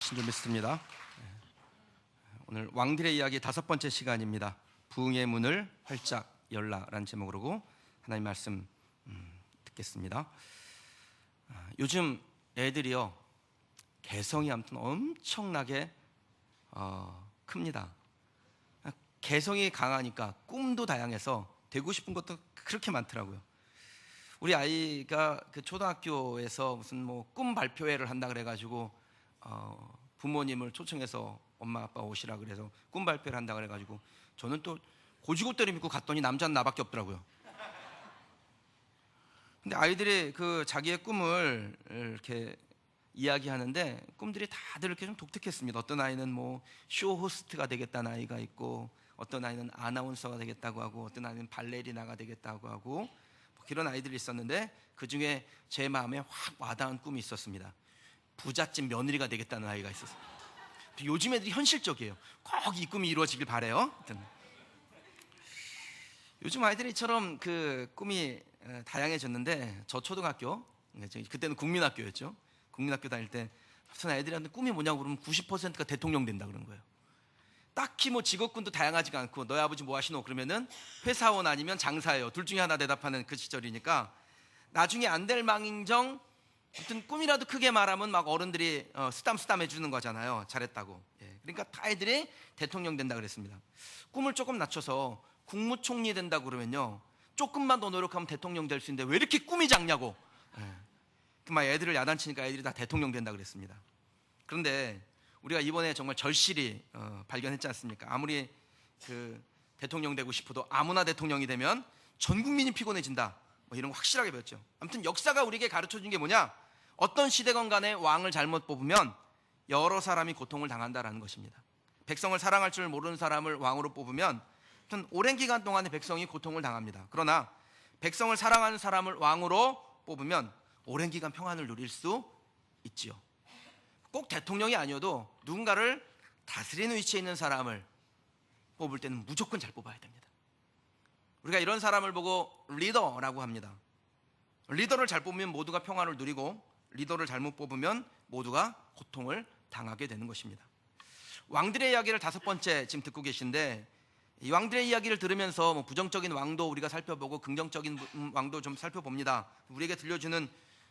좀 있습니다. 오늘 왕들의 이야기 5번째 시간입니다. 부흥의 문을 활짝 열라라는 제목으로 하나님 말씀 듣겠습니다. 요즘 애들이요, 개성이 아무튼 엄청나게 큽니다. 개성이 강하니까 꿈도 다양해서 되고 싶은 것도 그렇게 많더라고요. 우리 아이가 그 초등학교에서 무슨 꿈 발표회를 한다 그래가지고 부모님을 초청해서 엄마 아빠 오시라 그래서 꿈 발표를 한다 그래가지고 저는 또 고지고대로 믿고 갔더니 남자는 나밖에 없더라고요. 근데 아이들이 그 자기의 꿈을 이렇게 이야기하는데 꿈들이 다들 이렇게 좀 독특했습니다. 어떤 아이는 쇼 호스트가 되겠다는 아이가 있고, 어떤 아이는 아나운서가 되겠다고 하고, 어떤 아이는 발레리나가 되겠다고 하고, 그런 아이들이 있었는데 그 중에 제 마음에 확 와닿은 꿈이 있었습니다. 부잣집 며느리가 되겠다는 아이가 있었어요. 요즘 애들이 현실적이에요. 꼭 이 꿈이 이루어지길 바래요. 요즘 아이들이 이처럼 그 꿈이 다양해졌는데, 저 초등학교, 그때는 국민학교였죠. 국민학교 다닐 때 애들한테 꿈이 뭐냐고 그러면 90%가 대통령 된다 그런 거예요. 딱히 직업군도 다양하지가 않고, 너희 아버지 뭐 하시노? 그러면은 회사원 아니면 장사예요. 둘 중에 하나 대답하는 그 시절이니까, 나중에 안 될 망인정 아무튼 꿈이라도 크게 말하면 막 어른들이 쓰담쓰담 해주는 거잖아요. 잘했다고. 그러니까 다 애들이 대통령 된다 그랬습니다. 꿈을 조금 낮춰서 국무총리 된다고 그러면요, 조금만 더 노력하면 대통령 될 수 있는데 왜 이렇게 꿈이 작냐고. 막 애들을 야단치니까 애들이 다 대통령 된다 그랬습니다. 그런데 우리가 이번에 정말 절실히 발견했지 않습니까? 아무리 그 대통령 되고 싶어도 아무나 대통령이 되면 전 국민이 피곤해진다, 이런 거 확실하게 배웠죠. 아무튼 역사가 우리에게 가르쳐준 게 뭐냐? 어떤 시대건 간에 왕을 잘못 뽑으면 여러 사람이 고통을 당한다라는 것입니다. 백성을 사랑할 줄 모르는 사람을 왕으로 뽑으면 오랜 기간 동안에 백성이 고통을 당합니다. 그러나 백성을 사랑하는 사람을 왕으로 뽑으면 오랜 기간 평안을 누릴 수 있지요. 꼭 대통령이 아니어도 누군가를 다스리는 위치에 있는 사람을 뽑을 때는 무조건 잘 뽑아야 됩니다. 우리가 이런 사람을 보고 리더라고 합니다. 리더를 잘 뽑으면 모두가 평안을 누리고, 리더를 잘못 뽑으면 모두가 고통을 당하게 되는 것입니다. 왕들의 이야기를 5번째 지금 듣고 계신데, 이 왕들의 이야기를 들으면서 부정적인 왕도 우리가 살펴보고 긍정적인 왕도 좀 살펴봅니다. 우리에게 들려주는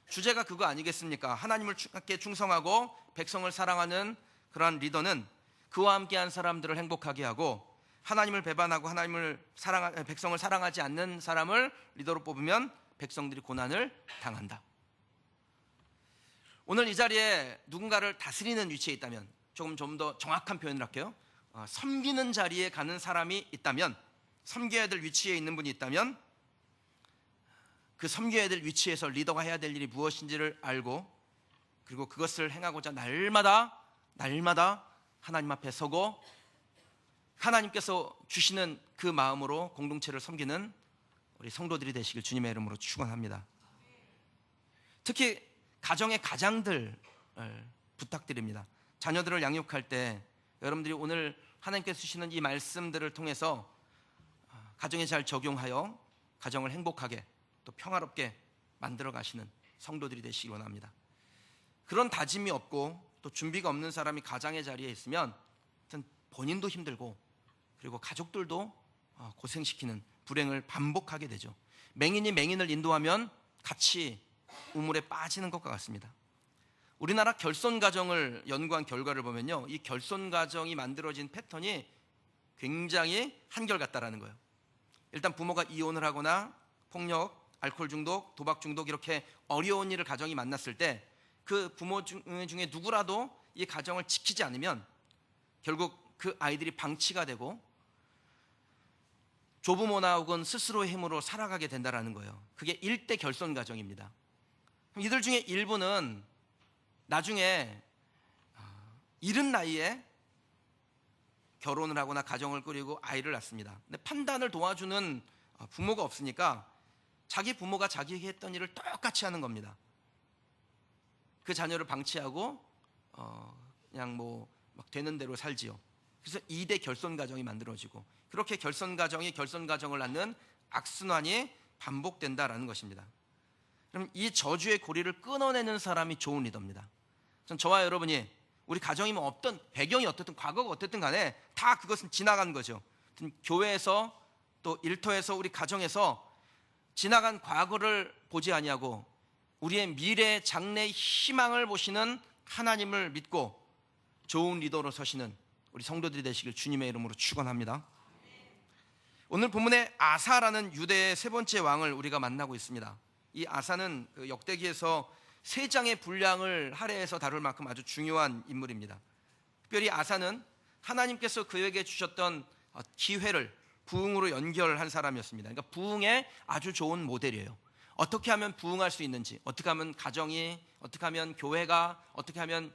주제가 그거 아니겠습니까? 하나님께 충성하고 백성을 사랑하는 그러한 리더는 그와 함께한 사람들을 행복하게 하고, 하나님을 배반하고 백성을 사랑하지 않는 사람을 리더로 뽑으면 백성들이 고난을 당한다. 오늘 이 자리에 누군가를 다스리는 위치에 있다면, 좀 더 정확한 표현을 할게요. 섬기는 자리에 가는 사람이 있다면, 섬겨야 될 위치에 있는 분이 있다면, 그 섬겨야 될 위치에서 리더가 해야 될 일이 무엇인지를 알고, 그리고 그것을 행하고자 날마다 하나님 앞에 서고 하나님께서 주시는 그 마음으로 공동체를 섬기는 우리 성도들이 되시길 주님의 이름으로 축원합니다. 특히 가정의 가장들 부탁드립니다. 자녀들을 양육할 때 여러분들이 오늘 하나님께서 주시는 이 말씀들을 통해서 가정에 잘 적용하여 가정을 행복하게 또 평화롭게 만들어 가시는 성도들이 되시기 원합니다. 그런 다짐이 없고 또 준비가 없는 사람이 가장의 자리에 있으면 본인도 힘들고, 그리고 가족들도 고생시키는 불행을 반복하게 되죠. 맹인이 맹인을 인도하면 같이 우물에 빠지는 것과 같습니다. 우리나라 결손 가정을 연구한 결과를 보면요, 이 결손 가정이 만들어진 패턴이 굉장히 한결같다라는 거예요. 일단 부모가 이혼을 하거나 폭력, 알코올 중독, 도박 중독, 이렇게 어려운 일을 가정이 만났을 때 그 부모 중에 누구라도 이 가정을 지키지 않으면 결국 그 아이들이 방치가 되고 조부모나 혹은 스스로의 힘으로 살아가게 된다는 거예요. 그게 일대 결손 가정입니다. 이들 중에 일부는 나중에 이른 나이에 결혼을 하거나 가정을 꾸리고 아이를 낳습니다. 근데 판단을 도와주는 부모가 없으니까 자기 부모가 자기에게 했던 일을 똑같이 하는 겁니다. 그 자녀를 방치하고 그냥 막 되는 대로 살지요. 그래서 2대 결손 가정이 만들어지고, 그렇게 결손 가정이 결손 가정을 낳는 악순환이 반복된다라는 것입니다. 그럼 이 저주의 고리를 끊어내는 사람이 좋은 리더입니다. 전 저와 여러분이 우리 가정이면 어떤 배경이 어떻든 과거가 어떻든 간에 다 그것은 지나간 거죠. 교회에서 또 일터에서 우리 가정에서 지나간 과거를 보지 아니하고 우리의 미래 장래의 희망을 보시는 하나님을 믿고 좋은 리더로 서시는 우리 성도들이 되시길 주님의 이름으로 축원합니다. 오늘 본문에 아사라는 유대의 세 번째 왕을 우리가 만나고 있습니다. 이 아사는 그 역대기에서 세 장의 분량을 할애해서 다룰 만큼 아주 중요한 인물입니다. 특별히 아사는 하나님께서 그에게 주셨던 기회를 부흥으로 연결한 사람이었습니다. 그러니까 부흥의 아주 좋은 모델이에요. 어떻게 하면 부흥할 수 있는지, 어떻게 하면 가정이, 어떻게 하면 교회가, 어떻게 하면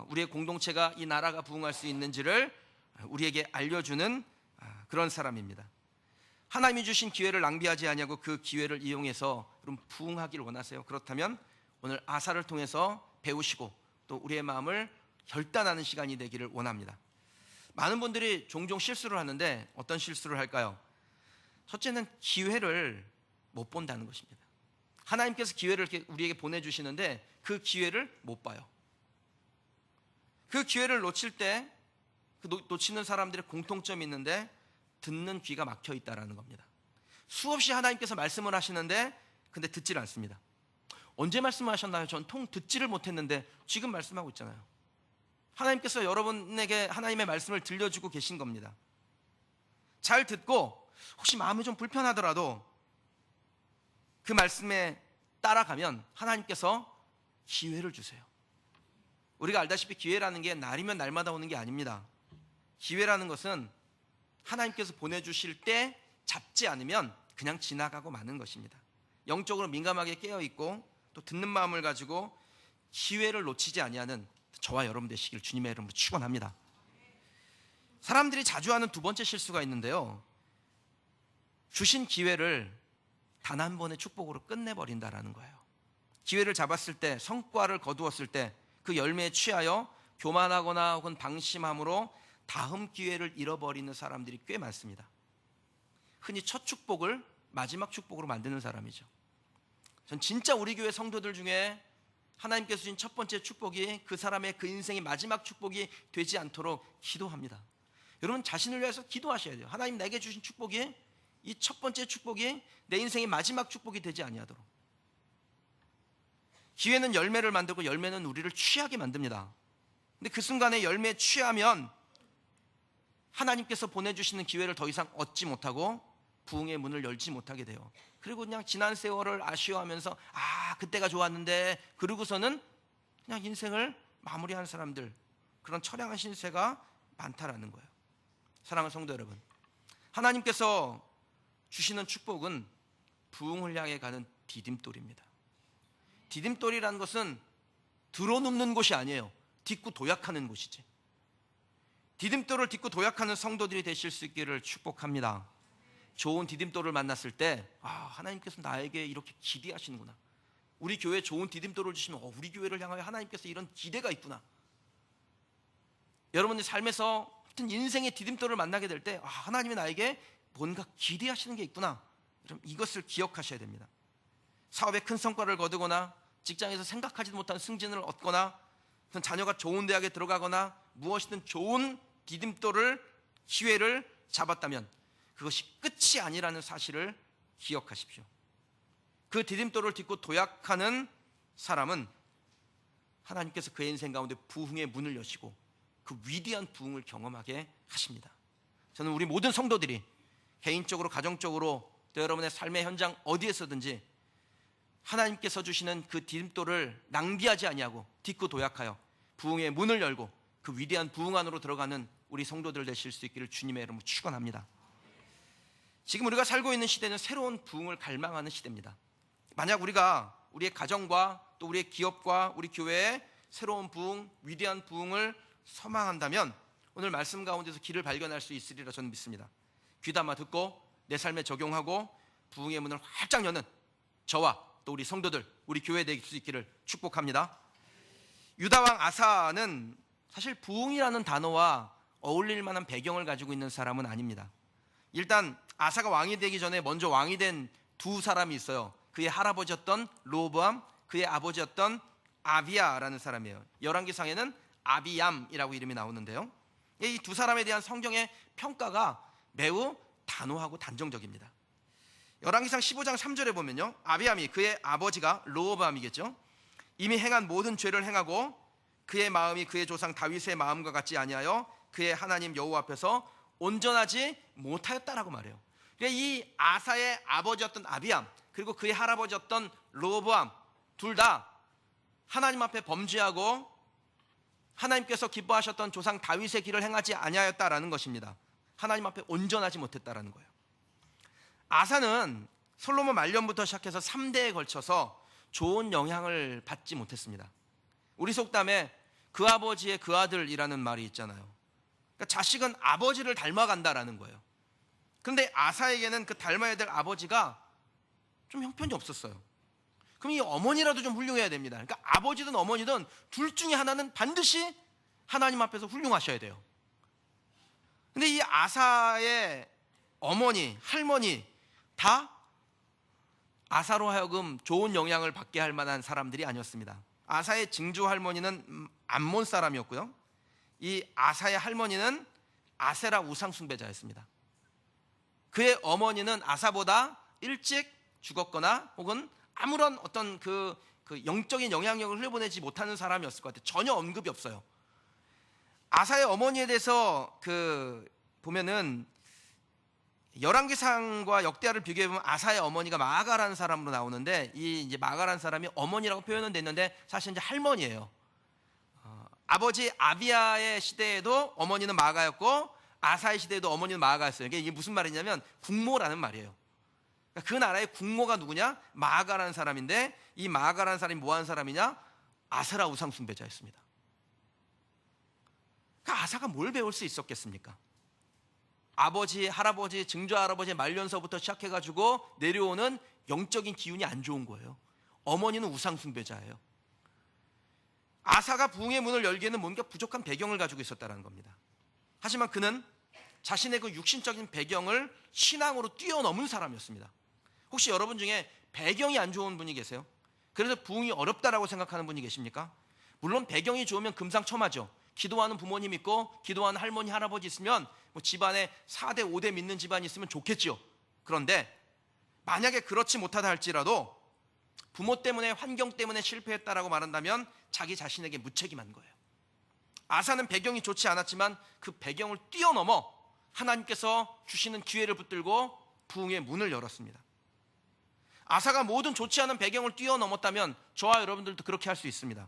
우리의 공동체가, 이 나라가 부흥할 수 있는지를 우리에게 알려주는 그런 사람입니다. 하나님이 주신 기회를 낭비하지 아니하고 그 기회를 이용해서 그럼 부흥하기를 원하세요? 그렇다면 오늘 아사를 통해서 배우시고 또 우리의 마음을 결단하는 시간이 되기를 원합니다. 많은 분들이 종종 실수를 하는데 어떤 실수를 할까요? 첫째는 기회를 못 본다는 것입니다. 하나님께서 기회를 이렇게 우리에게 보내주시는데 그 기회를 못 봐요. 그 기회를 놓칠 때 놓치는 사람들의 공통점이 있는데 듣는 귀가 막혀 있다는 겁니다. 수없이 하나님께서 말씀을 하시는데 근데 듣질 않습니다. 언제 말씀하셨나요? 전 통 듣지를 못했는데 지금 말씀하고 있잖아요. 하나님께서 여러분에게 하나님의 말씀을 들려주고 계신 겁니다. 잘 듣고 혹시 마음이 좀 불편하더라도 그 말씀에 따라가면 하나님께서 기회를 주세요. 우리가 알다시피 기회라는 게 날이면 날마다 오는 게 아닙니다. 기회라는 것은 하나님께서 보내주실 때 잡지 않으면 그냥 지나가고 마는 것입니다. 영적으로 민감하게 깨어있고 또 듣는 마음을 가지고 기회를 놓치지 아니하는 저와 여러분 되시길 주님의 이름으로 축원합니다. 사람들이 자주 하는 두 번째 실수가 있는데요, 주신 기회를 단 한 번의 축복으로 끝내버린다라는 거예요. 기회를 잡았을 때, 성과를 거두었을 때 그 열매에 취하여 교만하거나 혹은 방심함으로 다음 기회를 잃어버리는 사람들이 꽤 많습니다. 흔히 첫 축복을 마지막 축복으로 만드는 사람이죠. 전 진짜 우리 교회 성도들 중에 하나님께서 주신 첫 번째 축복이 그 사람의 그 인생의 마지막 축복이 되지 않도록 기도합니다. 여러분 자신을 위해서 기도하셔야 돼요. 하나님 내게 주신 축복이, 이 첫 번째 축복이 내 인생의 마지막 축복이 되지 아니하도록. 기회는 열매를 만들고 열매는 우리를 취하게 만듭니다. 근데 그 순간에 열매에 취하면 하나님께서 보내주시는 기회를 더 이상 얻지 못하고 부흥의 문을 열지 못하게 돼요. 그리고 그냥 지난 세월을 아쉬워하면서 그때가 좋았는데, 그러고서는 그냥 인생을 마무리하는 사람들, 그런 처량한 신세가 많다라는 거예요. 사랑하는 성도 여러분, 하나님께서 주시는 축복은 부흥을 향해 가는 디딤돌입니다. 디딤돌이라는 것은 들어눕는 곳이 아니에요. 딛고 도약하는 곳이지. 디딤돌을 딛고 도약하는 성도들이 되실 수 있기를 축복합니다. 좋은 디딤돌을 만났을 때 하나님께서 나에게 이렇게 기대하시는구나, 우리 교회에 좋은 디딤돌을 주시면 우리 교회를 향하여 하나님께서 이런 기대가 있구나. 여러분의 삶에서 어떤 인생의 디딤돌을 만나게 될 때 하나님이 나에게 뭔가 기대하시는 게 있구나, 이것을 기억하셔야 됩니다. 사업에 큰 성과를 거두거나 직장에서 생각하지도 못한 승진을 얻거나 자녀가 좋은 대학에 들어가거나 무엇이든 좋은 디딤돌을, 기회를 잡았다면 그것이 끝이 아니라는 사실을 기억하십시오. 그 디딤돌을 딛고 도약하는 사람은 하나님께서 그의 인생 가운데 부흥의 문을 여시고 그 위대한 부흥을 경험하게 하십니다. 저는 우리 모든 성도들이 개인적으로, 가정적으로, 또 여러분의 삶의 현장 어디에서든지 하나님께서 주시는 그 디딤돌을 낭비하지 아니하고 딛고 도약하여 부흥의 문을 열고 그 위대한 부흥 안으로 들어가는 우리 성도들 되실 수 있기를 주님의 이름으로 축원합니다. 지금 우리가 살고 있는 시대는 새로운 부흥을 갈망하는 시대입니다. 만약 우리가 우리의 가정과 또 우리의 기업과 우리 교회에 새로운 부흥, 위대한 부흥을 소망한다면 오늘 말씀 가운데서 길을 발견할 수 있으리라 저는 믿습니다. 귀담아 듣고 내 삶에 적용하고 부흥의 문을 활짝 여는 저와 또 우리 성도들, 우리 교회 될 수 있기를 축복합니다. 유다왕 아사는 사실 부흥이라는 단어와 어울릴 만한 배경을 가지고 있는 사람은 아닙니다. 일단 아사가 왕이 되기 전에 먼저 왕이 된 두 사람이 있어요. 그의 할아버지였던 로보암, 그의 아버지였던 아비야라는 사람이에요. 열왕기상에는 아비암이라고 이름이 나오는데요. 이 두 사람에 대한 성경의 평가가 매우 단호하고 단정적입니다. 열왕기상 15장 3절에 보면요, 아비암이, 그의 아버지가 르호보암이겠죠, 이미 행한 모든 죄를 행하고 그의 마음이 그의 조상 다윗의 마음과 같지 아니하여 그의 하나님 여호와 앞에서 온전하지 못하였다라고 말해요. 그러니까 이 아사의 아버지였던 아비암, 그리고 그의 할아버지였던 르호보암, 둘 다 하나님 앞에 범죄하고 하나님께서 기뻐하셨던 조상 다윗의 길을 행하지 아니하였다라는 것입니다. 하나님 앞에 온전하지 못했다라는 거예요. 아사는 솔로몬 말년부터 시작해서 3대에 걸쳐서 좋은 영향을 받지 못했습니다. 우리 속담에 그 아버지의 그 아들이라는 말이 있잖아요. 그러니까 자식은 아버지를 닮아간다라는 거예요. 그런데 아사에게는 그 닮아야 될 아버지가 좀 형편이 없었어요. 그럼 이 어머니라도 좀 훌륭해야 됩니다. 그러니까 아버지든 어머니든 둘 중에 하나는 반드시 하나님 앞에서 훌륭하셔야 돼요. 근데 이 아사의 어머니, 할머니 다 아사로 하여금 좋은 영향을 받게 할 만한 사람들이 아니었습니다. 아사의 증조 할머니는 암몬 사람이었고요, 이 아사의 할머니는 아세라 우상 숭배자였습니다. 그의 어머니는 아사보다 일찍 죽었거나 혹은 아무런 어떤 그 영적인 영향력을 흘려보내지 못하는 사람이었을 것 같아요. 전혀 언급이 없어요. 아사의 어머니에 대해서 보면은 열왕기상과 역대하를 비교해 보면 아사의 어머니가 마아가라는 사람으로 나오는데, 이 이제 마아가라는 사람이 어머니라고 표현은 됐는데 사실 이제 할머니예요. 아버지 아비야의 시대에도 어머니는 마아가였고 아사의 시대에도 어머니는 마아가였어요. 이게 무슨 말이냐면 국모라는 말이에요. 그 나라의 국모가 누구냐? 마아가라는 사람인데, 이 마아가라는 사람이 뭐 하는 사람이냐? 아세라 우상 숭배자였습니다. 그러니까 아사가 뭘 배울 수 있었겠습니까? 아버지, 할아버지, 증조할아버지의 말년서부터 시작해가지고 내려오는 영적인 기운이 안 좋은 거예요. 어머니는 우상 숭배자예요. 아사가 부흥의 문을 열기에는 뭔가 부족한 배경을 가지고 있었다는 겁니다. 하지만 그는 자신의 그 육신적인 배경을 신앙으로 뛰어넘은 사람이었습니다. 혹시 여러분 중에 배경이 안 좋은 분이 계세요? 그래서 부흥이 어렵다라고 생각하는 분이 계십니까? 물론 배경이 좋으면 금상첨화죠. 기도하는 부모님 있고 기도하는 할머니, 할아버지 있으면 뭐 집안에 4대, 5대 믿는 집안이 있으면 좋겠죠. 그런데 만약에 그렇지 못하다 할지라도 부모 때문에, 환경 때문에 실패했다라고 말한다면 자기 자신에게 무책임한 거예요. 아사는 배경이 좋지 않았지만 그 배경을 뛰어넘어 하나님께서 주시는 기회를 붙들고 부흥의 문을 열었습니다. 아사가 모든 좋지 않은 배경을 뛰어넘었다면 저와 여러분들도 그렇게 할 수 있습니다.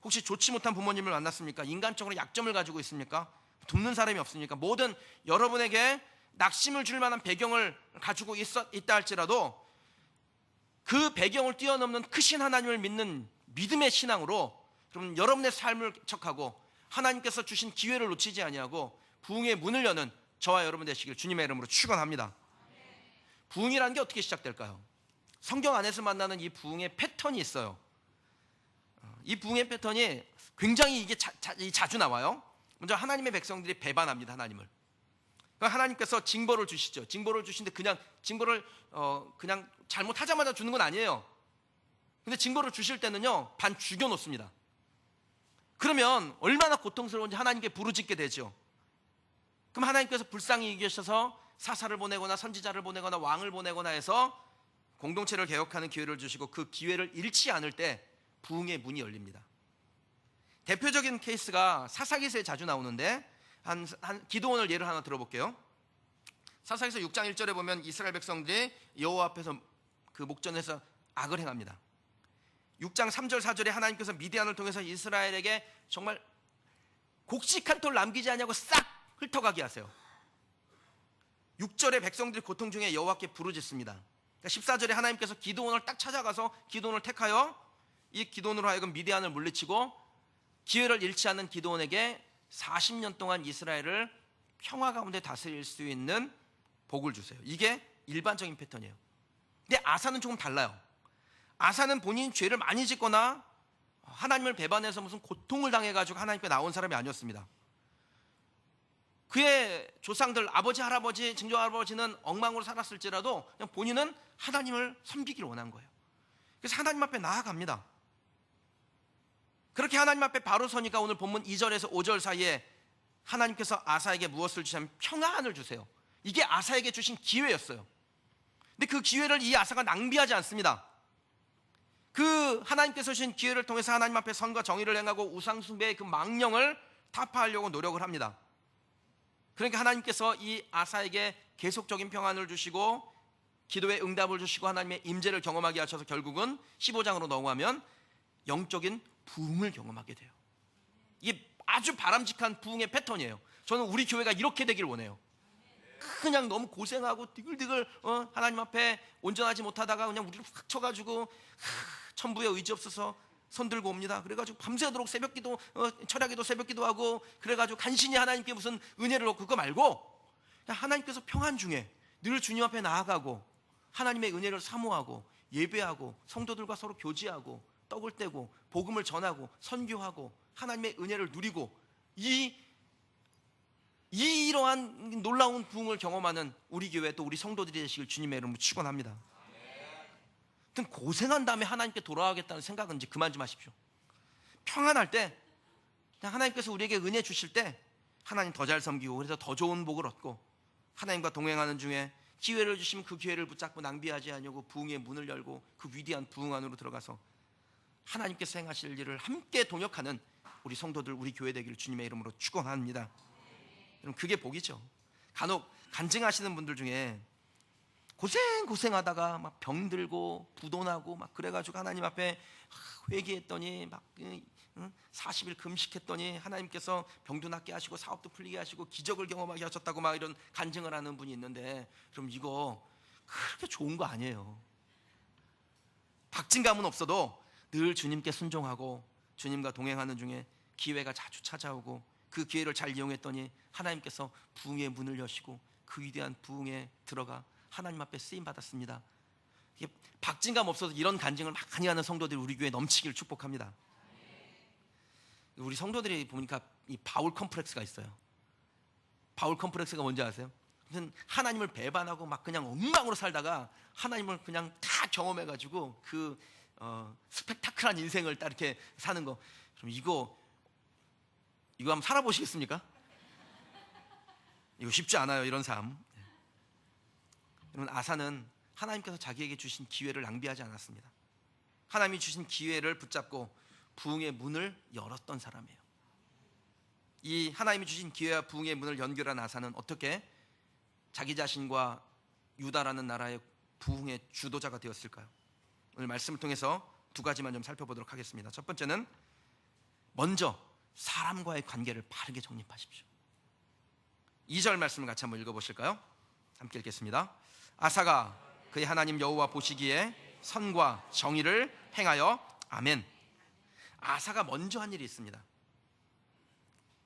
혹시 좋지 못한 부모님을 만났습니까? 인간적으로 약점을 가지고 있습니까? 돕는 사람이 없습니까? 모든 여러분에게 낙심을 줄 만한 배경을 가지고 있다 할지라도 그 배경을 뛰어넘는 크신 하나님을 믿는 믿음의 신앙으로 그럼 여러분의 삶을 척하고 하나님께서 주신 기회를 놓치지 아니하고 부흥의 문을 여는 저와 여러분 되시길 주님의 이름으로 축원합니다. 부흥이라는 게 어떻게 시작될까요? 성경 안에서 만나는 이 부흥의 패턴이 있어요. 이 부흥의 패턴이 굉장히 이게 자주 나와요. 먼저 하나님의 백성들이 배반합니다. 하나님을. 하나님께서 징벌을 주시죠. 징벌을 주시는데 그냥 징벌을 그냥 잘못하자마자 주는 건 아니에요. 근데 징벌을 주실 때는요, 반 죽여놓습니다. 그러면 얼마나 고통스러운지 하나님께 부르짖게 되죠. 그럼 하나님께서 불쌍히 여기셔서 사사를 보내거나 선지자를 보내거나 왕을 보내거나 해서 공동체를 개혁하는 기회를 주시고 그 기회를 잃지 않을 때 부흥의 문이 열립니다. 대표적인 케이스가 사사기서에 자주 나오는데 기드온을 예를 하나 들어볼게요. 사사기서 6장 1절에 보면 이스라엘 백성들이 여호와 앞에서 그 목전에서 악을 행합니다. 6장 3절 4절에 하나님께서 미디안을 통해서 이스라엘에게 정말 곡식 한 톨 남기지 아니하고 싹 훑어가게 하세요. 6절에 백성들이 고통 중에 여호와께 부르짖습니다. 14절에 하나님께서 기드온을 딱 찾아가서 기드온을 택하여 이 기드온으로 하여금 미디안을 물리치고 기회를 잃지 않는 기드온에게 40년 동안 이스라엘을 평화 가운데 다스릴 수 있는 복을 주세요. 이게 일반적인 패턴이에요. 근데 아사는 조금 달라요. 아사는 본인이 죄를 많이 짓거나 하나님을 배반해서 무슨 고통을 당해가지고 하나님께 나온 사람이 아니었습니다. 그의 조상들, 아버지, 할아버지, 증조할아버지는 엉망으로 살았을지라도 그냥 본인은 하나님을 섬기기를 원한 거예요. 그래서 하나님 앞에 나아갑니다. 그렇게 하나님 앞에 바로 서니까 오늘 본문 2절에서 5절 사이에 하나님께서 아사에게 무엇을 주시냐면 평안을 주세요. 이게 아사에게 주신 기회였어요. 근데 그 기회를 이 아사가 낭비하지 않습니다. 그 하나님께서 주신 기회를 통해서 하나님 앞에 선과 정의를 행하고 우상 숭배의 그 망령을 타파하려고 노력을 합니다. 그러니까 하나님께서 이 아사에게 계속적인 평안을 주시고 기도에 응답을 주시고 하나님의 임재를 경험하게 하셔서 결국은 15장으로 넘어가면 영적인 부흥을 경험하게 돼요. 이게 아주 바람직한 부흥의 패턴이에요. 저는 우리 교회가 이렇게 되길 원해요. 그냥 너무 고생하고 디글디글 하나님 앞에 온전하지 못하다가 그냥 우리를 확 쳐가지고 천부에 의지 없어서 손 들고 옵니다. 그래가지고 밤새도록 새벽기도 철야기도 새벽기도하고 그래가지고 간신히 하나님께 무슨 은혜를 얻고 그거 말고 하나님께서 평안 중에 늘 주님 앞에 나아가고 하나님의 은혜를 사모하고 예배하고 성도들과 서로 교제하고 떡을 떼고 복음을 전하고 선교하고 하나님의 은혜를 누리고 이러한 놀라운 부흥을 경험하는 우리 교회 또 우리 성도들이 되시길 주님의 이름으로 축원합니다. 하여튼 고생한 다음에 하나님께 돌아가겠다는 생각은 이제 그만 좀 하십시오. 평안할 때 그냥 하나님께서 우리에게 은혜 주실 때 하나님 더 잘 섬기고 그래서 더 좋은 복을 얻고 하나님과 동행하는 중에 기회를 주시면 그 기회를 붙잡고 낭비하지 않으려고 부흥의 문을 열고 그 위대한 부흥 안으로 들어가서 하나님께서 행하실 일을 함께 동역하는 우리 성도들 우리 교회 되기를 주님의 이름으로 축원합니다. 여러분 그게 복이죠. 간혹 간증하시는 분들 중에 고생하다가 막 병들고 부도나고 막 그래가지고 하나님 앞에 회개했더니 막 40일 금식했더니 하나님께서 병도 낫게 하시고 사업도 풀리게 하시고 기적을 경험하게 하셨다고 막 이런 간증을 하는 분이 있는데 그럼 이거 그렇게 좋은 거 아니에요. 박진감은 없어도 늘 주님께 순종하고 주님과 동행하는 중에 기회가 자주 찾아오고 그 기회를 잘 이용했더니 하나님께서 부흥의 문을 여시고 그 위대한 부흥에 들어가 하나님 앞에 쓰임 받았습니다. 박진감 없어서 이런 간증을 많이 하는 성도들이 우리 교회에 넘치기를 축복합니다. 우리 성도들이 보니까 이 바울 컴플렉스가 있어요. 바울 컴플렉스가 뭔지 아세요? 하나님을 배반하고 막 그냥 엉망으로 살다가 하나님을 그냥 다 경험해가지고 그 스펙타클한 인생을 딱 이렇게 사는 거. 그럼 이거 한번 살아보시겠습니까? 이거 쉽지 않아요. 이런 삶. 여러분 아사는 하나님께서 자기에게 주신 기회를 낭비하지 않았습니다. 하나님이 주신 기회를 붙잡고 부흥의 문을 열었던 사람이에요. 이 하나님이 주신 기회와 부흥의 문을 연결한 아사는 어떻게 자기 자신과 유다라는 나라의 부흥의 주도자가 되었을까요? 오늘 말씀을 통해서 두 가지만 좀 살펴보도록 하겠습니다. 첫 번째는 먼저 사람과의 관계를 바르게 정립하십시오. 2절 말씀을 같이 한번 읽어보실까요? 함께 읽겠습니다. 아사가 그의 하나님 여호와 보시기에 선과 정의를 행하여 아멘. 아사가 먼저 한 일이 있습니다.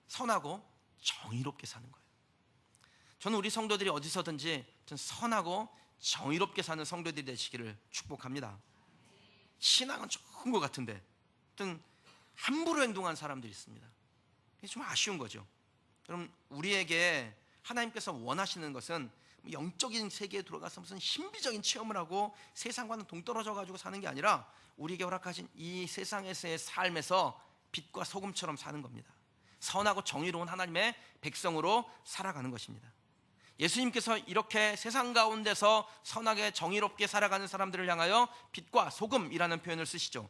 선하고 정의롭게 사는 거예요. 저는 우리 성도들이 어디서든지 선하고 정의롭게 사는 성도들이 되시기를 축복합니다. 신앙은 좋은 것 같은데 함부로 행동하는 사람들이 있습니다. 이게 좀 아쉬운 거죠. 여러분 우리에게 하나님께서 원하시는 것은 영적인 세계에 들어가서 무슨 신비적인 체험을 하고 세상과는 동떨어져 가지고 사는 게 아니라 우리에게 허락하신 이 세상에서의 삶에서 빛과 소금처럼 사는 겁니다. 선하고 정의로운 하나님의 백성으로 살아가는 것입니다. 예수님께서 이렇게 세상 가운데서 선하게 정의롭게 살아가는 사람들을 향하여 빛과 소금이라는 표현을 쓰시죠.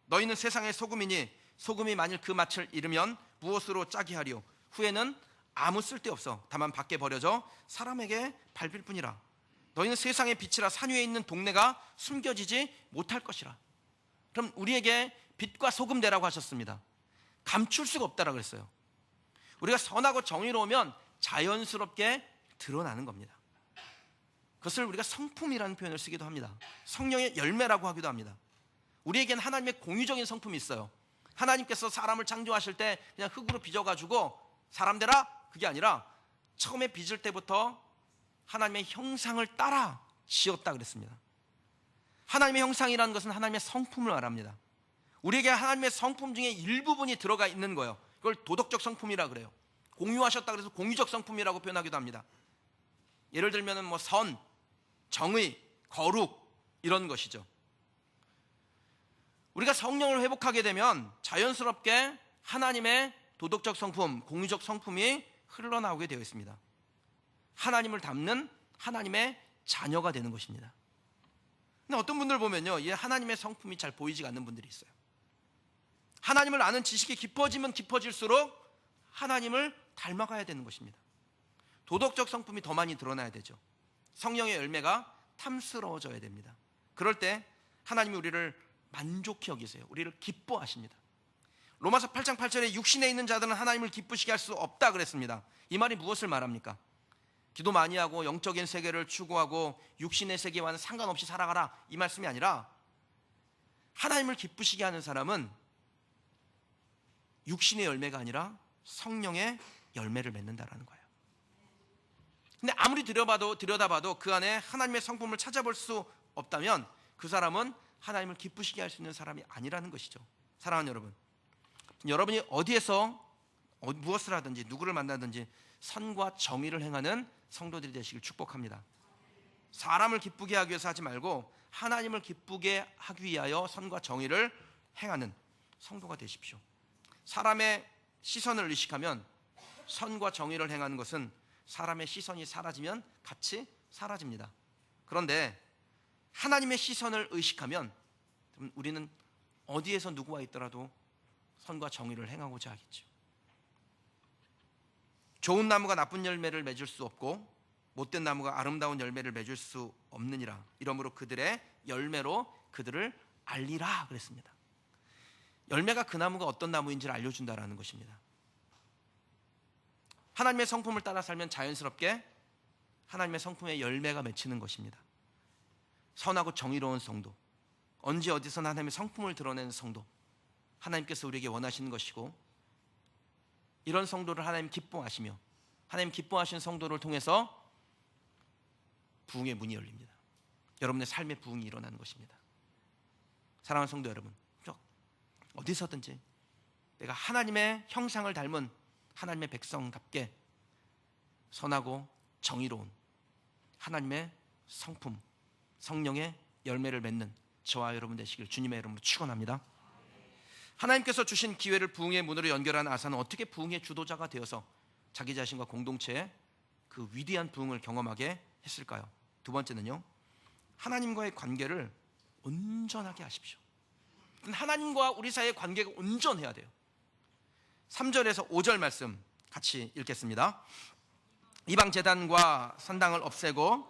너희는 세상의 소금이니 소금이 만일 그 맛을 잃으면 무엇으로 짜게 하리요? 후에는 아무 쓸데없어 다만 밖에 버려져 사람에게 밟힐 뿐이라. 너희는 세상의 빛이라 산 위에 있는 동네가 숨겨지지 못할 것이라. 그럼 우리에게 빛과 소금 되라고 하셨습니다. 감출 수가 없다라고 그랬어요. 우리가 선하고 정의로우면 자연스럽게 드러나는 겁니다. 그것을 우리가 성품이라는 표현을 쓰기도 합니다. 성령의 열매라고 하기도 합니다. 우리에게는 하나님의 공유적인 성품이 있어요. 하나님께서 사람을 창조하실 때 그냥 흙으로 빚어가지고 사람 되라 그게 아니라 처음에 빚을 때부터 하나님의 형상을 따라 지었다 그랬습니다. 하나님의 형상이라는 것은 하나님의 성품을 말합니다. 우리에게 하나님의 성품 중에 일부분이 들어가 있는 거예요. 그걸 도덕적 성품이라 그래요. 공유하셨다 그래서 공유적 성품이라고 표현하기도 합니다. 예를 들면 선, 정의, 거룩 이런 것이죠. 우리가 성령을 회복하게 되면 자연스럽게 하나님의 도덕적 성품, 공유적 성품이 흘러나오게 되어 있습니다. 하나님을 닮는 하나님의 자녀가 되는 것입니다. 근데 어떤 분들 보면요, 이 하나님의 성품이 잘 보이지 않는 분들이 있어요. 하나님을 아는 지식이 깊어지면 깊어질수록 하나님을 닮아가야 되는 것입니다. 도덕적 성품이 더 많이 드러나야 되죠. 성령의 열매가 탐스러워져야 됩니다. 그럴 때 하나님이 우리를 만족히 여기세요. 우리를 기뻐하십니다. 로마서 8장 8절에 육신에 있는 자들은 하나님을 기쁘시게 할 수 없다 그랬습니다. 이 말이 무엇을 말합니까? 기도 많이 하고 영적인 세계를 추구하고 육신의 세계와는 상관없이 살아가라, 이 말씀이 아니라 하나님을 기쁘시게 하는 사람은 육신의 열매가 아니라 성령의 열매를 맺는다라는 거예요. 근데 아무리 들여다봐도 그 안에 하나님의 성품을 찾아볼 수 없다면 그 사람은 하나님을 기쁘시게 할 수 있는 사람이 아니라는 것이죠. 사랑하는 여러분, 여러분이 어디에서 무엇을 하든지 누구를 만나든지 선과 정의를 행하는 성도들이 되시길 축복합니다. 사람을 기쁘게 하기 위해서 하지 말고 하나님을 기쁘게 하기 위하여 선과 정의를 행하는 성도가 되십시오. 사람의 시선을 의식하면 선과 정의를 행하는 것은 사람의 시선이 사라지면 같이 사라집니다. 그런데 하나님의 시선을 의식하면 우리는 어디에서 누구와 있더라도 선과 정의를 행하고자 하겠죠. 좋은 나무가 나쁜 열매를 맺을 수 없고 못된 나무가 아름다운 열매를 맺을 수 없느니라. 이러므로 그들의 열매로 그들을 알리라 그랬습니다. 열매가 그 나무가 어떤 나무인지를 알려준다라는 것입니다. 하나님의 성품을 따라 살면 자연스럽게 하나님의 성품의 열매가 맺히는 것입니다. 선하고 정의로운 성도, 언제 어디서나 하나님의 성품을 드러내는 성도, 하나님께서 우리에게 원하시는 것이고, 이런 성도를 하나님 기뻐하시며 하나님 기뻐하시는 성도를 통해서 부흥의 문이 열립니다. 여러분의 삶의 부흥이 일어나는 것입니다. 사랑하는 성도 여러분, 어디서든지 내가 하나님의 형상을 닮은 하나님의 백성답게 선하고 정의로운 하나님의 성품, 성령의 열매를 맺는 저와 여러분 되시길 주님의 이름으로 축원합니다. 하나님께서 주신 기회를 부흥의 문으로 연결한 아사는 어떻게 부흥의 주도자가 되어서 자기 자신과 공동체의 그 위대한 부흥을 경험하게 했을까요? 두 번째는요, 하나님과의 관계를 온전하게 하십시오. 하나님과 우리 사이의 관계가 온전해야 돼요. 3절에서 5절 말씀 같이 읽겠습니다. 이방 제단과 산당을 없애고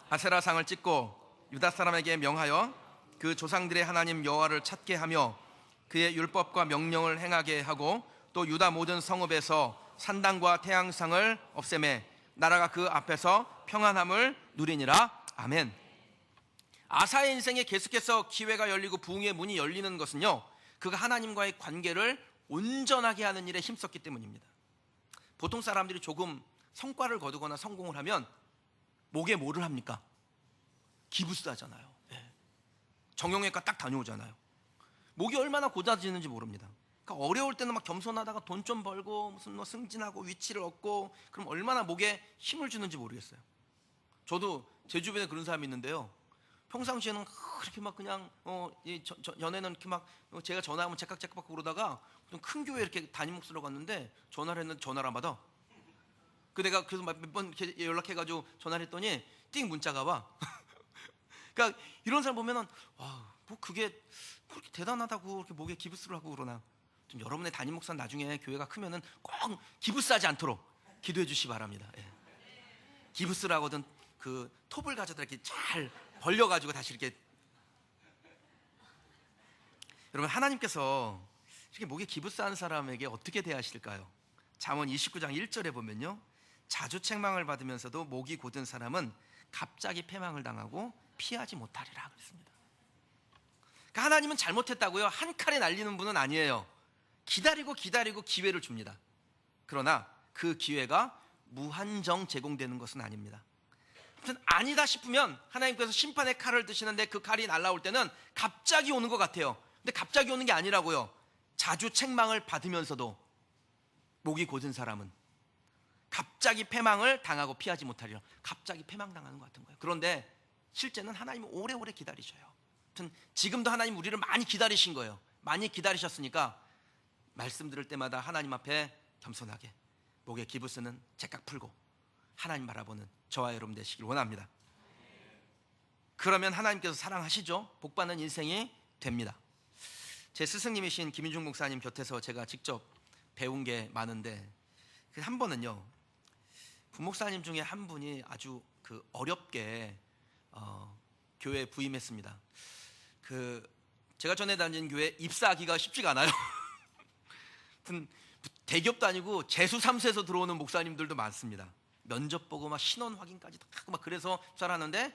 아세라상을 찢고 유다 사람에게 명하여 그 조상들의 하나님 여호와를 찾게 하며 그의 율법과 명령을 행하게 하고 또 유다 모든 성읍에서 산당과 태양상을 없애매 나라가 그 앞에서 평안함을 누리니라. 아멘. 아사의 인생에 계속해서 기회가 열리고 부흥의 문이 열리는 것은요, 그가 하나님과의 관계를 온전하게 하는 일에 힘썼기 때문입니다. 보통 사람들이 조금 성과를 거두거나 성공을 하면 목에 뭐를 합니까? 기부스 하잖아요. 정형외과 딱 다녀오잖아요. 목이 얼마나 고다지는지 모릅니다. 그러니까 어려울 때는 막 겸손하다가 돈 좀 벌고 무슨 뭐 승진하고 위치를 얻고 그럼 얼마나 목에 힘을 주는지 모르겠어요. 저도 제 주변에 그런 사람이 있는데요, 평상시에는 그렇게 막 그냥 연애는 이렇게 막 제가 전화하면 제깍제깍 받고 그러다가 좀 큰 교회 이렇게 담임 목사로 갔는데 전화를 했는데 전화를 안 받아. 그 내가 그래서 몇 번 연락해가지고 전화를 했더니 띵 문자가 와. 그러니까 이런 사람 보면은 와, 뭐 그게 그렇게 대단하다고 이렇게 목에 기부스를 하고 그러나. 좀 여러분의 담임 목사는 나중에 교회가 크면은 꼭 기부스하지 않도록 기도해 주시기 바랍니다. 기부스를 하거든 그 톱을 가져다 이렇게 잘 벌려가지고 다시 이렇게. 여러분, 하나님께서 이렇게 목에 기부스하는 사람에게 어떻게 대하실까요? 잠언 29장 1절에 보면요, 자주 책망을 받으면서도 목이 곧은 사람은 갑자기 패망을 당하고 피하지 못하리라 그랬습니다. 그러니까 하나님은 잘못했다고요 한 칼에 날리는 분은 아니에요. 기다리고 기회를 줍니다. 그러나 그 기회가 무한정 제공되는 것은 아닙니다. 아니다 싶으면 하나님께서 심판의 칼을 드시는데 그 칼이 날아올 때는 갑자기 오는 것 같아요. 근데 갑자기 오는 게 아니라고요. 자주 책망을 받으면서도 목이 곧은 사람은 갑자기 패망을 당하고 피하지 못하리라. 갑자기 패망당하는 것 같은 거예요. 그런데 실제는 하나님은 오래오래 기다리셔요. 하여튼 지금도 하나님 우리를 많이 기다리신 거예요. 많이 기다리셨으니까 말씀 들을 때마다 하나님 앞에 겸손하게 목에 기부스는 제깍 풀고 하나님 바라보는 저와 여러분 되시길 원합니다. 그러면 하나님께서 사랑하시죠. 복받는 인생이 됩니다. 제 스승님이신 김인중 목사님 곁에서 제가 직접 배운 게 많은데 한 번은요, 부목사님 중에 한 분이 아주 어렵게 교회에 부임했습니다. 제가 전에 다니는 교회 입사하기가 쉽지가 않아요. 대기업도 아니고 재수 3수에서 들어오는 목사님들도 많습니다. 면접 보고 막 신원 확인까지 막 그래서 입사하는데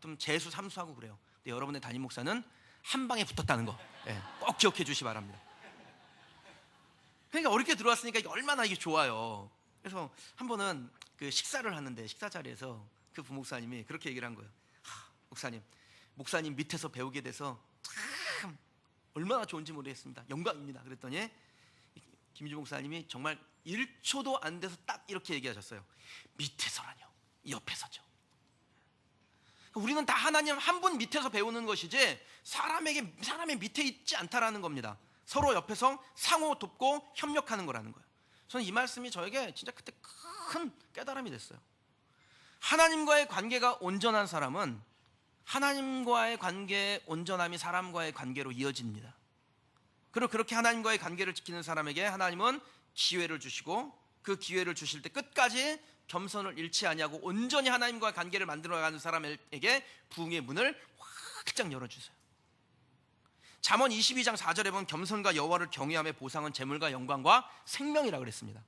좀 재수 3수하고 그래요. 근데 여러분의 담임 목사는 한 방에 붙었다는 거, 꼭 기억해 주시기 바랍니다. 그러니까 어렵게 들어왔으니까 이게 얼마나 이게 좋아요. 그래서 한 번은 식사를 하는데 식사 자리에서 그 부목사님이 그렇게 얘기를 한 거예요. 목사님 밑에서 배우게 돼서 참 얼마나 좋은지 모르겠습니다. 영광입니다. 그랬더니 김인중 목사님이 정말 1초도 안 돼서 딱 이렇게 얘기하셨어요. 밑에서라뇨, 옆에서죠. 우리는 다 하나님 한 분 밑에서 배우는 것이지 사람의 밑에 있지 않다라는 겁니다. 서로 옆에서 상호 돕고 협력하는 거라는 거예요. 저는 이 말씀이 저에게 진짜 그때 큰 깨달음이 됐어요. 하나님과의 관계가 온전한 사람은 하나님과의 관계의 온전함이 사람과의 관계로 이어집니다. 그리고 그렇게 하나님과의 관계를 지키는 사람에게 하나님은 기회를 주시고 그 기회를 주실 때 끝까지 겸손을 잃지 아니하고 온전히 하나님과의 관계를 만들어가는 사람에게 부흥의 문을 활짝 열어주세요. 잠언 22장 4절에 보면 겸손과 여호와를 경외함의 보상은 재물과 영광과 생명이라고 그랬습니다.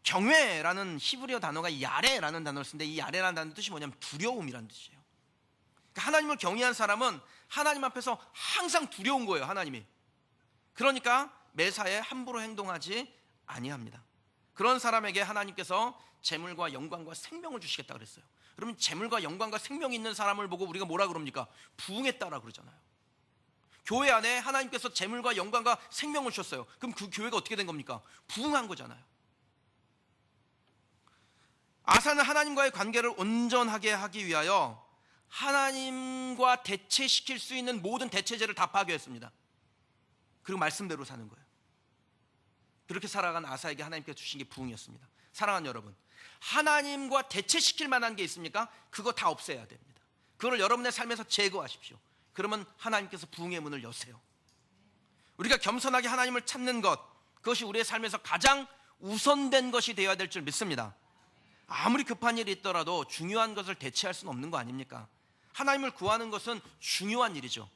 경외라는 히브리어 단어가 야레라는 단어를 쓰는데 이 야레라는 단어 뜻이 뭐냐면 두려움이라는 뜻이에요. 그러니까 하나님을 경외한 사람은 하나님 앞에서 항상 두려운 거예요. 하나님이. 그러니까 매사에 함부로 행동하지 아니합니다. 그런 사람에게 하나님께서 재물과 영광과 생명을 주시겠다 그랬어요. 그러면 재물과 영광과 생명이 있는 사람을 보고 우리가 뭐라 그럽니까? 부흥했다라 그러잖아요. 교회 안에 하나님께서 재물과 영광과 생명을 주셨어요. 그럼 그 교회가 어떻게 된 겁니까? 부흥한 거잖아요. 아사는 하나님과의 관계를 온전하게 하기 위하여 하나님과 대체시킬 수 있는 모든 대체제를 다 파괴했습니다. 그리고 말씀대로 사는 거예요. 그렇게 살아간 아사에게 하나님께서 주신 게 부흥이었습니다. 사랑하는 여러분, 하나님과 대체시킬 만한 게 있습니까? 그거 다 없애야 됩니다. 그걸 여러분의 삶에서 제거하십시오. 그러면 하나님께서 부흥의 문을 여세요. 우리가 겸손하게 하나님을 찾는 것, 그것이 우리의 삶에서 가장 우선된 것이 되어야 될 줄 믿습니다. 아무리 급한 일이 있더라도 중요한 것을 대체할 수는 없는 거 아닙니까? 하나님을 구하는 것은 중요한 일이죠.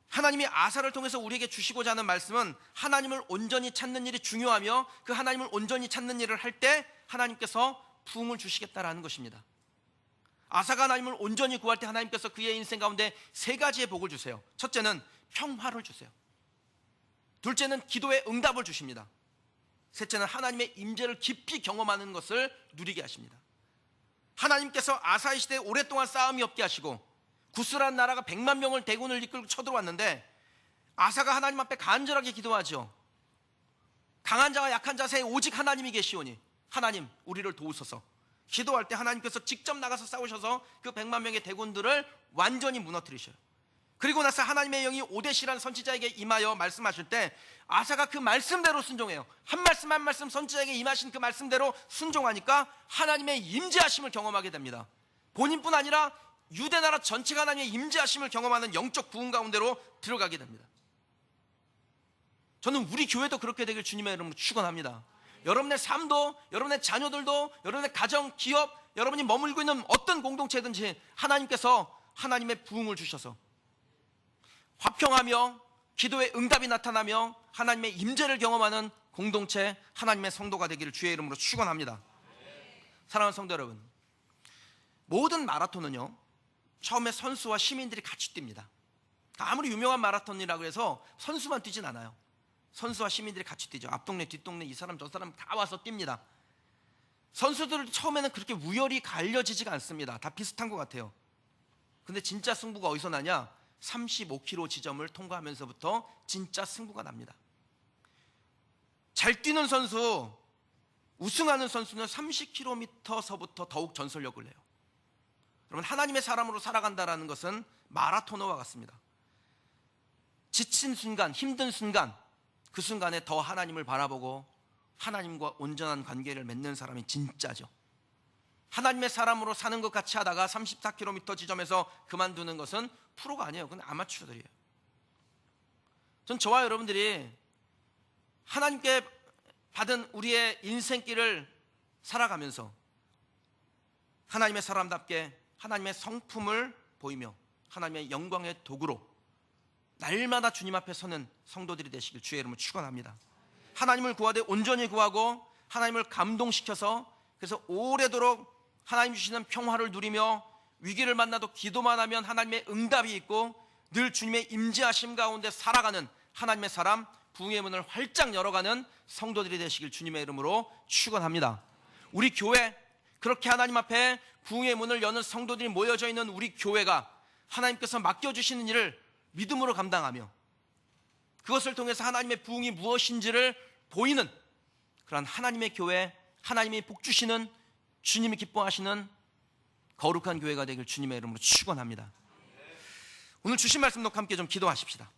하나님이 아사를 통해서 우리에게 주시고자 하는 말씀은 하나님을 온전히 찾는 일이 중요하며 그 하나님을 온전히 찾는 일을 할 때 하나님께서 부흥을 주시겠다라는 것입니다. 아사가 하나님을 온전히 구할 때 하나님께서 그의 인생 가운데 세 가지의 복을 주세요. 첫째는 평화를 주세요. 둘째는 기도의 응답을 주십니다. 셋째는 하나님의 임재를 깊이 경험하는 것을 누리게 하십니다. 하나님께서 아사의 시대에 오랫동안 싸움이 없게 하시고 구스란 나라가 100만 명을 대군을 이끌고 쳐들어왔는데 아사가 하나님 앞에 간절하게 기도하죠. 강한 자와 약한 자 사이에 오직 하나님이 계시오니 하나님 우리를 도우소서. 기도할 때 하나님께서 직접 나가서 싸우셔서 그 100만 명의 대군들을 완전히 무너뜨리셔요. 그리고 나서 하나님의 영이 오데시라는 선지자에게 임하여 말씀하실 때 아사가 그 말씀대로 순종해요. 한 말씀 한 말씀 선지자에게 임하신 그 말씀대로 순종하니까 하나님의 임재하심을 경험하게 됩니다. 본인뿐 아니라 유대 나라 전체가 하나님의 임재하심을 경험하는 영적 부흥 가운데로 들어가게 됩니다. 저는 우리 교회도 그렇게 되길 주님의 이름으로 축원합니다. 여러분의 삶도, 여러분의 자녀들도, 여러분의 가정, 기업, 여러분이 머물고 있는 어떤 공동체든지 하나님께서 하나님의 부흥을 주셔서 화평하며 기도의 응답이 나타나며 하나님의 임재를 경험하는 공동체, 하나님의 성도가 되기를 주의 이름으로 축원합니다. 사랑하는 성도 여러분, 모든 마라톤은요 처음에 선수와 시민들이 같이 뜁니다. 아무리 유명한 마라톤이라고 해서 선수만 뛰진 않아요. 선수와 시민들이 같이 뛰죠. 앞동네 뒷동네 이 사람 저 사람 다 와서 뜁니다. 선수들은 처음에는 그렇게 우열이 갈려지지가 않습니다. 다 비슷한 것 같아요. 근데 진짜 승부가 어디서 나냐? 35km 지점을 통과하면서부터 진짜 승부가 납니다. 잘 뛰는 선수, 우승하는 선수는 30km서부터 더욱 전설력을 내요. 여러분, 하나님의 사람으로 살아간다는 것은 마라토너와 같습니다. 지친 순간, 힘든 순간, 그 순간에 더 하나님을 바라보고 하나님과 온전한 관계를 맺는 사람이 진짜죠. 하나님의 사람으로 사는 것 같이 하다가 34km 지점에서 그만두는 것은 프로가 아니에요. 그건 아마추어들이에요. 전 저와 여러분들이 하나님께 받은 우리의 인생길을 살아가면서 하나님의 사람답게 하나님의 성품을 보이며 하나님의 영광의 도구로 날마다 주님 앞에 서는 성도들이 되시길 주의 이름으로 축원합니다. 하나님을 구하되 온전히 구하고 하나님을 감동시켜서 그래서 오래도록 하나님 주시는 평화를 누리며 위기를 만나도 기도만 하면 하나님의 응답이 있고 늘 주님의 임재하심 가운데 살아가는 하나님의 사람, 부흥의 문을 활짝 열어가는 성도들이 되시길 주님의 이름으로 축원합니다. 우리 교회, 그렇게 하나님 앞에 부흥의 문을 여는 성도들이 모여져 있는 우리 교회가 하나님께서 맡겨주시는 일을 믿음으로 감당하며 그것을 통해서 하나님의 부흥이 무엇인지를 보이는 그런 하나님의 교회, 하나님이 복주시는, 주님이 기뻐하시는 거룩한 교회가 되길 주님의 이름으로 축원합니다. 오늘 주신 말씀 놓고 함께 좀 기도하십시다.